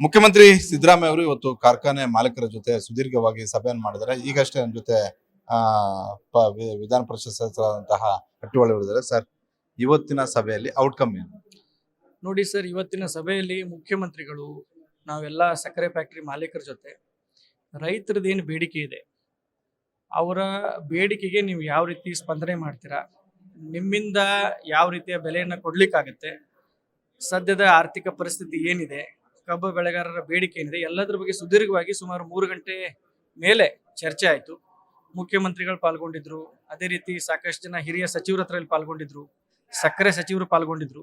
ಮುಖ್ಯಮಂತ್ರಿ ಸಿದ್ದರಾಮಯ್ಯ ಅವರು ಇವತ್ತು ಕಾರ್ಖಾನೆ ಮಾಲೀಕರ ಜೊತೆ ಸುದೀರ್ಘವಾಗಿ ಸಭೆಯನ್ನು ಮಾಡಿದ್ದಾರೆ. ಈಗಷ್ಟೇ ನನ್ನ ಜೊತೆ ವಿಧಾನ ಪರಿಷತ್ ಸದಸ್ಯರಾದಂತಹ ಹಟ್ಟಿಹೊಳಿ ಅವರಿದ್ದಾರೆ. ಸರ್, ಇವತ್ತಿನ ಸಭೆಯಲ್ಲಿ ಔಟ್ಕಮ್ ಏನು? ನೋಡಿ ಸರ್, ಇವತ್ತಿನ ಸಭೆಯಲ್ಲಿ ಮುಖ್ಯಮಂತ್ರಿಗಳು ನಾವೆಲ್ಲ ಸಕ್ಕರೆ ಫ್ಯಾಕ್ಟರಿ ಮಾಲೀಕರ ಜೊತೆ ರೈತರದ್ದೇನು ಬೇಡಿಕೆ ಇದೆ, ಅವರ ಬೇಡಿಕೆಗೆ ನೀವು ಯಾವ ರೀತಿ ಸ್ಪಂದನೆ ಮಾಡ್ತೀರಾ, ನಿಮ್ಮಿಂದ ಯಾವ ರೀತಿಯ ಬೆಲೆಯನ್ನು ಕೊಡ್ಲಿಕ್ಕಾಗತ್ತೆ, ಸದ್ಯದ ಆರ್ಥಿಕ ಪರಿಸ್ಥಿತಿ ಏನಿದೆ, ಕಬ್ಬು ಬೆಳೆಗಾರರ ಬೇಡಿಕೆ ಏನಿದೆ, ಎಲ್ಲದರ ಬಗ್ಗೆ ಸುದೀರ್ಘವಾಗಿ ಸುಮಾರು 3 ಗಂಟೆ ಮೇಲೆ ಚರ್ಚೆ ಆಯಿತು. ಮುಖ್ಯಮಂತ್ರಿಗಳು ಪಾಲ್ಗೊಂಡಿದ್ರು, ಅದೇ ರೀತಿ ಸಾಕಷ್ಟು ಜನ ಹಿರಿಯ ಸಚಿವರ ಹತ್ರ ಪಾಲ್ಗೊಂಡಿದ್ರು, ಸಕ್ಕರೆ ಸಚಿವರು ಪಾಲ್ಗೊಂಡಿದ್ರು.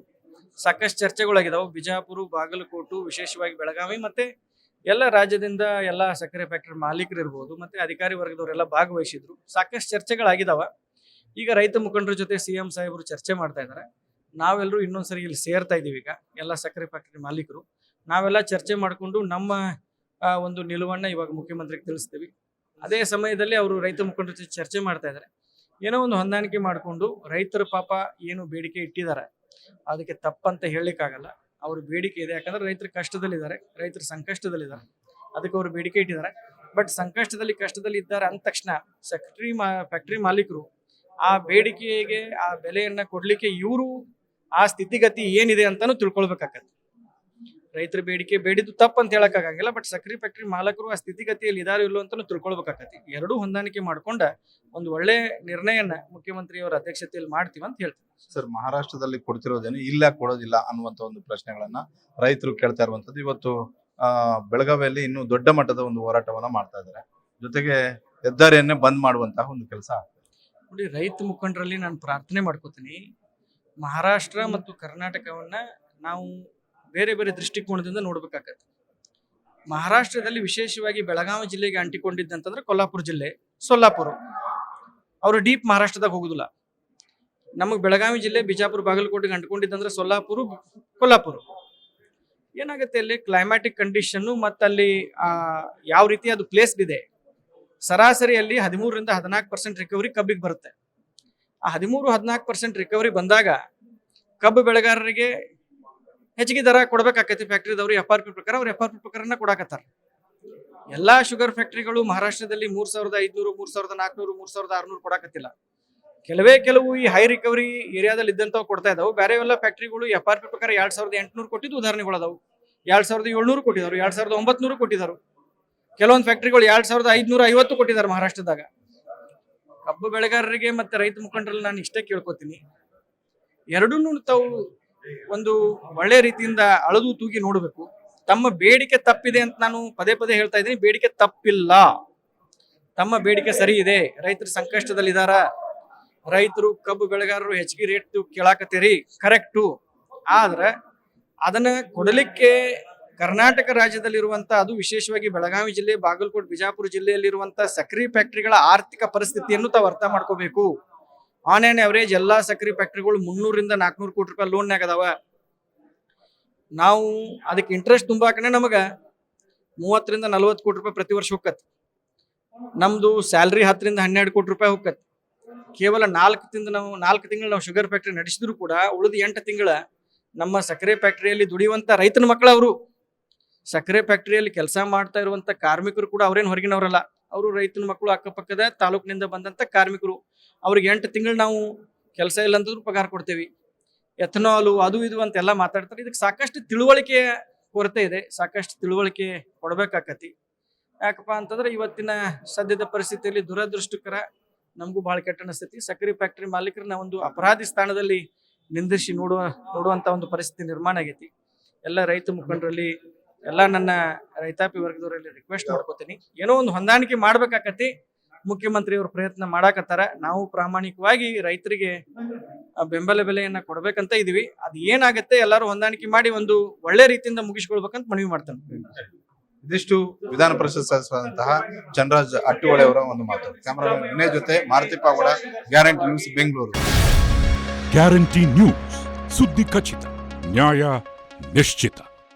ಸಾಕಷ್ಟು ಚರ್ಚೆಗಳಾಗಿದ್ದಾವೆ. ಬಿಜಾಪುರ, ಬಾಗಲಕೋಟು, ವಿಶೇಷವಾಗಿ ಬೆಳಗಾವಿ ಮತ್ತೆ ಎಲ್ಲ ರಾಜ್ಯದಿಂದ ಎಲ್ಲ ಸಕ್ಕರೆ ಫ್ಯಾಕ್ಟರಿ ಮಾಲೀಕರು ಇರ್ಬೋದು, ಮತ್ತೆ ಅಧಿಕಾರಿ ವರ್ಗದವರೆಲ್ಲ ಭಾಗವಹಿಸಿದ್ರು. ಸಾಕಷ್ಟು ಚರ್ಚೆಗಳಾಗಿದ್ದಾವ. ಈಗ ರೈತ ಮುಖಂಡರ ಜೊತೆ CM ಸಾಹೇಬರು ಚರ್ಚೆ ಮಾಡ್ತಾ ಇದ್ದಾರೆ. ನಾವೆಲ್ಲರೂ ಇನ್ನೊಂದ್ಸರಿ ಇಲ್ಲಿ ಸೇರ್ತಾ ಇದ್ದೀವಿ. ಈಗ ಎಲ್ಲ ಸಕ್ಕರೆ ಫ್ಯಾಕ್ಟರಿ ಮಾಲೀಕರು ನಾವೆಲ್ಲ ಚರ್ಚೆ ಮಾಡಿಕೊಂಡು ನಮ್ಮ ಒಂದು ನಿಲುವನ್ನ ಇವಾಗ ಮುಖ್ಯಮಂತ್ರಿಗೆ ತಿಳಿಸ್ತೀವಿ. ಅದೇ ಸಮಯದಲ್ಲಿ ಅವರು ರೈತ ಮುಖಂಡರ ಜೊತೆ ಚರ್ಚೆ ಮಾಡ್ತಾ ಇದ್ದಾರೆ. ಏನೋ ಒಂದು ಹೊಂದಾಣಿಕೆ ಮಾಡಿಕೊಂಡು ರೈತರ ಪಾಪ ಏನು ಬೇಡಿಕೆ ಇಟ್ಟಿದ್ದಾರೆ ಅದಕ್ಕೆ ತಪ್ಪಂತ ಹೇಳಲಿಕ್ಕಾಗಲ್ಲ. ಅವ್ರ ಬೇಡಿಕೆ ಇದೆ, ಯಾಕಂದ್ರೆ ರೈತರು ಕಷ್ಟದಲ್ಲಿದ್ದಾರೆ, ರೈತರು ಸಂಕಷ್ಟದಲ್ಲಿದ್ದಾರೆ, ಅದಕ್ಕೆ ಅವರು ಬೇಡಿಕೆ ಇಟ್ಟಿದ್ದಾರೆ. ಬಟ್ ಸಂಕಷ್ಟದಲ್ಲಿ ಕಷ್ಟದಲ್ಲಿ ಇದ್ದಾರೆ ಅಂದ ತಕ್ಷಣ ಫ್ಯಾಕ್ಟರಿ ಮಾಲೀಕರು ಆ ಬೇಡಿಕೆಗೆ ಆ ಬೆಲೆಯನ್ನ ಕೊಡ್ಲಿಕ್ಕೆ ಇವರು ಆ ಸ್ಥಿತಿಗತಿ ಏನಿದೆ ಅಂತಾನು ತಿಳ್ಕೊಳ್ಬೇಕಾಗತ್ತೆ. ರೈತರ ಬೇಡಿಕೆ ಬೇಡಿದ್ದು ತಪ್ಪಂತ ಹೇಳಕ್ಕಾಗಂಗಿಲ್ಲ, ಬಟ್ ಸಕ್ಕರೆ ಫ್ಯಾಕ್ಟರಿ ಮಾಲಕರು ಆ ಸ್ಥಿತಿಗತಿಯಲ್ಲಿ ಇದಾರೋ ಇಲ್ಲೋ ಅಂತಾನು ತಿಳ್ಕೊಳ್ಬೇಕಾಗತ್ತೆ. ಎರಡೂ ಹೊಂದಾಣಿಕೆ ಮಾಡ್ಕೊಂಡ ಒಂದು ಒಳ್ಳೆ ನಿರ್ಣಯನ ಮುಖ್ಯಮಂತ್ರಿಯವರ ಅಧ್ಯಕ್ಷತೆಯಲ್ಲಿ ಮಾಡ್ತೀವಿ ಅಂತ ಹೇಳ್ತೀವಿ. ಸರ್, ಮಹಾರಾಷ್ಟ್ರದಲ್ಲಿ ಕೊಡ್ತಿರೋದೇನು ಇಲ್ಲ ಕೊಡೋದಿಲ್ಲ ಅನ್ನುವಂತ ಒಂದು ಪ್ರಶ್ನೆಗಳನ್ನ ರೈತರು ಕೇಳ್ತಾ ಇರುವಂತದ್ದು. ಇವತ್ತು ಬೆಳಗಾವಿಯಲ್ಲಿ ಇನ್ನೂ ದೊಡ್ಡ ಮಟ್ಟದ ಒಂದು ಹೋರಾಟವನ್ನ ಮಾಡ್ತಾ ಇದ್ದಾರೆ. ಜೊತೆಗೆ ಹೆದ್ದಾರಿಯನ್ನೇ ಬಂದ್ ಮಾಡುವಂತಹ ಒಂದು ಕೆಲಸ ಆಗ್ತದೆ. ನೋಡಿ, ರೈತ ಮುಖಂಡರಲ್ಲಿ ನಾನು ಪ್ರಾರ್ಥನೆ ಮಾಡ್ಕೋತೀನಿ, ಮಹಾರಾಷ್ಟ್ರ ಮತ್ತು ಕರ್ನಾಟಕವನ್ನ ನಾವು ಬೇರೆ ಬೇರೆ ದೃಷ್ಟಿಕೋನದಿಂದ ನೋಡ್ಬೇಕಾಗತ್ತೆ. ಮಹಾರಾಷ್ಟ್ರದಲ್ಲಿ ವಿಶೇಷವಾಗಿ ಬೆಳಗಾವಿ ಜಿಲ್ಲೆಗೆ ಅಂಟಿಕೊಂಡಿದ್ದಂತಂದ್ರೆ ಕೊಲ್ಲಾಪುರ ಜಿಲ್ಲೆ, ಸೊಲ್ಲಾಪುರ. ಅವರು ಡೀಪ್ ಮಹಾರಾಷ್ಟ್ರದಾಗ ಹೋಗುದಿಲ್ಲ. ನಮಗೆ ಬೆಳಗಾವಿ ಜಿಲ್ಲೆ ಬಿಜಾಪುರ, ಬಾಗಲಕೋಟೆಗೆ ಅಂಟಿಕೊಂಡಿದ್ದಂದ್ರೆ ಸೊಲ್ಲಾಪುರ, ಕೊಲ್ಲಾಪುರ. ಏನಾಗುತ್ತೆ ಅಲ್ಲಿ ಕ್ಲೈಮ್ಯಾಟಿಕ್ ಕಂಡೀಷನ್ನು ಮತ್ತು ಅಲ್ಲಿ ಯಾವ ರೀತಿ ಅದು ಪ್ಲೇಸ್ಡ್ ಇದೆ. ಸರಾಸರಿಯಲ್ಲಿ 13ರಿಂದ 14% ರಿಕವರಿ ಕಬ್ಬಿಗೆ ಬರುತ್ತೆ. ಆ 13-14% ರಿಕವರಿ ಬಂದಾಗ ಕಬ್ಬು ಬೆಳೆಗಾರರಿಗೆ ಹೆಚ್ಚಿಗೆ ದರ ಕೊಡ್ಬೇಕಾಕತಿ. ಫ್ಯಾಕ್ಟ್ರಿದವ್ರು FRP ಪ್ರಕಾರ ಅವ್ರು FRP ಪ್ರಕಾರನ ಕೊಡಾಕತ್ತಾರ. ಎಲ್ಲಾ ಶುಗರ್ ಫ್ಯಾಕ್ಟ್ರಿಗಳು ಮಹಾರಾಷ್ಟ್ರದಲ್ಲಿ 3500, 3400, 3600 ಕೊಡಾಕತ್ತಿಲ್ಲ. ಕೆಲವು ಈ ಹೈ ರಿಕವರಿ ಏರಿಯಾದಲ್ಲಿ ಇದ್ದಂಥವು ಕೊಡ್ತಾ ಇದಾವೆ. ಬೇರೆ ಎಲ್ಲ ಫ್ಯಾಕ್ಟ್ರಿಗಳು FRP ಪ್ರಕಾರ 2800 ಕೊಟ್ಟಿದ್ದು ಉದಾಹರಣೆಗಳು ಅದಾವು. 2700 ಕೊಟ್ಟಿದ್ದಾರೆ, 2900 ಕೊಟ್ಟಿದ್ದಾರೆ. ಕೆಲವೊಂದು ಫ್ಯಾಕ್ಟ್ರಿಗಳು 2550 ಕೊಟ್ಟಿದ್ದಾರೆ ಮಹಾರಾಷ್ಟ್ರದಾಗ. ಕಬ್ಬು ಬೆಳೆಗಾರರಿಗೆ ಮತ್ತೆ ರೈತ ಮುಖಂಡರಲ್ಲಿ ನಾನು ಇಷ್ಟೇ ಕೇಳ್ಕೊತೀನಿ, ಎರಡನ್ನೂ ತಾವು ಒಂದು ಒಳ್ಳೆ ರೀತಿಯಿಂದ ಅಳದು ತೂಗಿ ನೋಡಬೇಕು. ತಮ್ಮ ಬೇಡಿಕೆ ತಪ್ಪಿದೆ ಅಂತ ನಾನು ಪದೇ ಪದೇ ಹೇಳ್ತಾ ಇದ್ದೀನಿ. ಬೇಡಿಕೆ ತಪ್ಪಿಲ್ಲ, ತಮ್ಮ ಬೇಡಿಕೆ ಸರಿ ಇದೆ. ರೈತರು ಸಂಕಷ್ಟದಲ್ಲಿದ್ದಾರ, ರೈತರು ಕಬ್ಬು ಬೆಳೆಗಾರರು ಹೆಚ್ಚಿಗೆ ರೇಟ್ ಕೇಳಾಕತ್ತೀರಿ, ಕರೆಕ್ಟು. ಆದ್ರೆ ಅದನ್ನ ಕೊಡಲಿಕ್ಕೆ ಕರ್ನಾಟಕ ರಾಜ್ಯದಲ್ಲಿರುವಂತ, ಅದು ವಿಶೇಷವಾಗಿ ಬೆಳಗಾವಿ ಜಿಲ್ಲೆ, ಬಾಗಲಕೋಟೆ, ಬಿಜಾಪುರ ಜಿಲ್ಲೆಯಲ್ಲಿರುವಂತ ಸಕ್ಕರೆ ಫ್ಯಾಕ್ಟರಿಗಳ ಆರ್ಥಿಕ ಪರಿಸ್ಥಿತಿಯನ್ನು ತಾವು ಅರ್ಥ ಮಾಡ್ಕೋಬೇಕು. ಆನ್ ಆನ್ ಅವರೇಜ್ ಎಲ್ಲಾ ಸಕ್ಕರೆ ಫ್ಯಾಕ್ಟರಿಗಳು 300ರಿಂದ 400 ಕೋಟಿ ರೂಪಾಯಿ ಲೋನ್ಯಾಗ ಅದಾವ. ನಾವು ಅದಕ್ಕೆ ಇಂಟ್ರೆಸ್ಟ್ ತುಂಬಾಕನೆ ನಮಗ 30ರಿಂದ 40 ಕೋಟಿ ರೂಪಾಯಿ ಪ್ರತಿ ವರ್ಷ ಹೋಗತ್ತೆ. ನಮ್ದು ಸ್ಯಾಲ್ರಿ 10ರಿಂದ 12 ಕೋಟಿ ರೂಪಾಯಿ ಹೋಗತ್ತೆ. ಕೇವಲ 4 ತಿಂಗಳು ನಾವು ಶುಗರ್ ಫ್ಯಾಕ್ಟರಿ ನಡೆಸಿದ್ರು ಕೂಡ ಉಳಿದ 8 ತಿಂಗಳ ನಮ್ಮ ಸಕ್ಕರೆ ಫ್ಯಾಕ್ಟರಿಯಲ್ಲಿ ದುಡಿಯುವಂತ ರೈತನ ಮಕ್ಕಳು ಅವರು. ಸಕ್ಕರೆ ಫ್ಯಾಕ್ಟರಿಯಲ್ಲಿ ಕೆಲಸ ಮಾಡ್ತಾ ಇರುವಂತ ಕಾರ್ಮಿಕರು ಕೂಡ ಅವ್ರೇನು ಹೊರಗಿನವರಲ್ಲ, ಅವರು ರೈತನ ಮಕ್ಕಳು, ಅಕ್ಕಪಕ್ಕದ ತಾಲೂಕಿನಿಂದ ಬಂದಂತ ಕಾರ್ಮಿಕರು. ಅವ್ರಿಗೆ 8 ತಿಂಗಳು ನಾವು ಕೆಲಸ ಇಲ್ಲ ಅಂತಂದ್ರೂ ಪಗಾರ ಕೊಡ್ತೇವಿ. ಎಥನಾಲು ಅದು ಇದು ಅಂತೆಲ್ಲ ಮಾತಾಡ್ತಾರೆ. ಇದಕ್ಕೆ ಸಾಕಷ್ಟು ತಿಳುವಳಿಕೆ ಕೊರತೆ ಇದೆ, ಸಾಕಷ್ಟು ತಿಳುವಳಿಕೆ ಕೊಡ್ಬೇಕಾಕತಿ. ಯಾಕಪ್ಪ ಅಂತಂದ್ರೆ ಇವತ್ತಿನ ಸದ್ಯದ ಪರಿಸ್ಥಿತಿಯಲ್ಲಿ ದುರದೃಷ್ಟಕರ, ನಮಗೂ ಬಹಳ ಕೆಟ್ಟ ಅನಿಸ್ತೈತಿ. ಸಕ್ಕರೆ ಫ್ಯಾಕ್ಟರಿ ಮಾಲೀಕರನ್ನ ಒಂದು ಅಪರಾಧಿ ಸ್ಥಾನದಲ್ಲಿ ನಿಂದಿಸಿ ನೋಡುವಂತ ಒಂದು ಪರಿಸ್ಥಿತಿ ನಿರ್ಮಾಣ ಆಗೈತಿ. ಎಲ್ಲ ರೈತ ಮುಖಂಡರಲ್ಲಿ, ಎಲ್ಲ ನನ್ನ ರೈತಾಪಿ ವರ್ಗದವರಲ್ಲಿ ರಿಕ್ವೆಸ್ಟ್ ಮಾಡ್ಕೋತೀನಿ, ಏನೋ ಒಂದು ಹೊಂದಾಣಿಕೆ ಮಾಡ್ಬೇಕಾಕತಿ. ಮುಖ್ಯಮಂತ್ರಿಯವರು ಪ್ರಯತ್ನ ಮಾಡಾಕತ್ತಾರ. ನಾವು ಪ್ರಾಮಾಣಿಕವಾಗಿ ರೈತರಿಗೆ ಬೆಂಬಲ ಬೆಲೆಯನ್ನ ಕೊಡ್ಬೇಕಂತ ಇದೀವಿ. ಅದು ಏನಾಗುತ್ತೆ ಎಲ್ಲರೂ ಹೊಂದಾಣಿಕೆ ಮಾಡಿ ಒಂದು ಒಳ್ಳೆ ರೀತಿಯಿಂದ ಮುಗಿಸ್ಕೊಳ್ಬೇಕಂತ ಮನವಿ ಮಾಡ್ತೇನೆ. ಇದಿಷ್ಟು ವಿಧಾನ ಪರಿಷತ್ ಸದಸ್ಯರಾದಂತಹ ಚಂದ್ರರಾಜ್ ಹಟ್ಟಿಹೊಳಿ ಅವರ ಒಂದು ಮಾತು. ಕ್ಯಾಮರಾಮನ್ ವಿನಯ್ ಜೊತೆ Maruti Pagoda, guarantee news, Bengaluru. Guarantee news, ಸುದ್ದಿ ಖಚಿತ, ನ್ಯಾಯ ನಿಶ್ಚಿತ.